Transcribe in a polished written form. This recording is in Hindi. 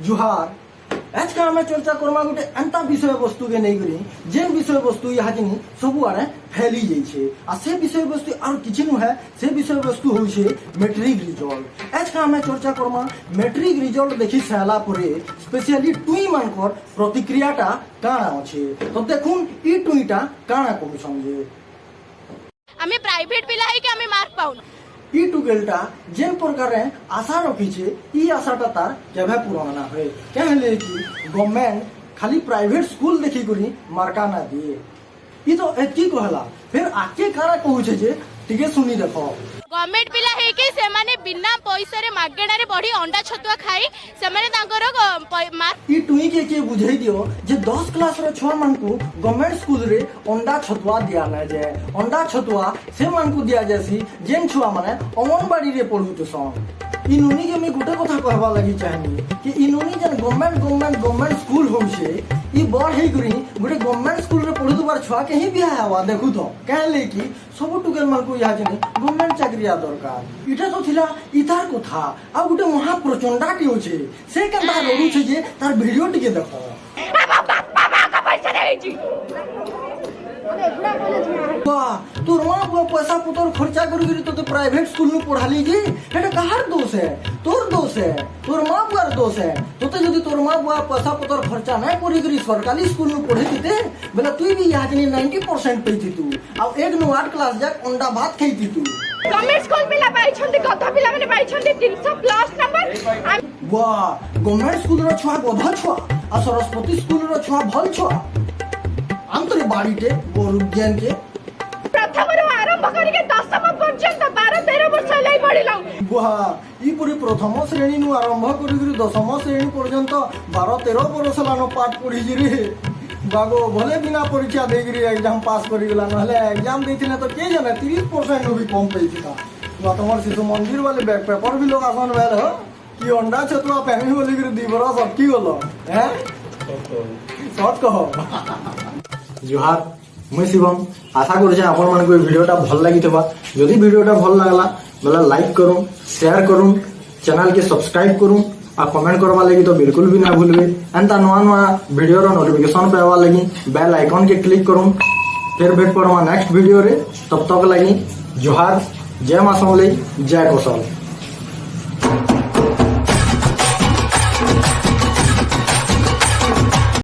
जुहार आज का हमें चर्चा करमा गोटे एंता विषय वस्तु के नहीं करी जेन विषय वस्तु यहाँ जिनी सब आड़े फैली जाइए आ से विषय वस्तु और किसी नु है से विषय वस्तु होइछे मैट्रिक रिजल्ट। आज का हमें चर्चा करमा मैट्रिक रिजल्ट देखि साला परे स्पेशली टुई मानकर प्रतिक्रियाटा काना अछि तो देखुन ई टुईटा काना को समझे आमे प्राइवेट पिला है कि आमे मार्क पाउन ई टुगेलटा जेन प्रकार आशा रखीछे ई आशाटा तार केभे पूर्ण ना होए कहले कि गवर्नमेंट खाली प्राइवेट स्कूल देखि करी मार्का ना दिए ई तो एतकी कहला फिर आके कारा कहूछे जे टिके सुनी देखो गवर्नमेंट पिला है कि से माने बिना पैसा रे मागेणा रे बढी अंडा छतुआ खाई से माने तांकर मार्क ई टुई के बुझाई दियो जे 10 क्लास रे छुआ मन को गवर्नमेंट स्कूल रे अंडा छतुआ दिया ना जाए अंडा छतुआ से मन को दिया जैसी जेन छुआ माने अंगनबाड़ी रे पढुतो सन ई नुनी के मैं गोटे कथा कहबा लागि चाहनी कि ई नुनी जन गवर्नमेंट स्कूल होउछे ई बड़ हे गुरी गोटे गवर्नमेंट स्कूल रे पढुतबार छुआ के ही बियाह हवा देखु तो कहले कि सब टुकेल मन को यहाँ जने गवर्नमेंट चाकरिया दरकार इटा तो थिला इतार को था आ गोटे महा प्रचंडा के होछे से केनता रोडू छे जे तार वीडियो टिके देखो वाह तोर मां बुआ पैसा पुतर खर्चा करी तो प्राइवेट स्कूल में पढ़ा लीजी एटा कहार दोष है तोर दोष है तोर मां बुआर दोष है तो जदि तोर मां बुआ पैसा पुतर खर्चा नहीं करी सरकारी स्कूल में पढ़े थी बोले तू भी यहाँ 90% पैथी तू अब 1 क्लास जाक अंडा भात खाई तू गवर्नमेंट स्कूल पिला पाई छंती गधा पिला माने पाई छंती 300 प्लस नंबर वाह गवर्नमेंट स्कूल रो छुआ गधा छुआ आ सरस्वती स्कूल रो छुआ भल छुआ अंतरे बाड़ीटे गोरु ज्ञान के प्रथम रो आरंभ करके 10वीं पर्यंत 12-13 वर्ष लई पढिलौ वाह ई पूरी प्रथम श्रेणी नु आरंभ करी 10वीं श्रेणी पर्यंत 12-13 वर्ष लानो पाठ पढ़ी रे बागो भले बिना परीक्षा देगिरी एग्जाम पास करी गेला नहले एग्जाम देथिने तो के जाने 30% नु भी कम पैथिला वर्तमान शिशु मंदिर वाले बैक पेपर भी लोग आसान भेल हो कि अंडा छतुआ पहनी बोली गिरी 2 बरस अटकी गेलो हैं सत कहो जुहार मुई शिवम आशा करूँ आपण मन को वीडियोटा भल लगी जदि वीडियोटा भल लगला बोला लाइक करूँ शेयर करूँ चैनल के सब्सक्राइब करूँ आ कमेंट करवा लगी तो बिल्कुल भी ना भूलबे एंता नुआ वीडियो रो नोटिफिकेशन पावा लगी बेल आइकन के क्लिक करूँ फिर भेट पड़वा नेक्स्ट वीडियो रे तब तक लगी जुहार जय मां समलेई जय कौशल।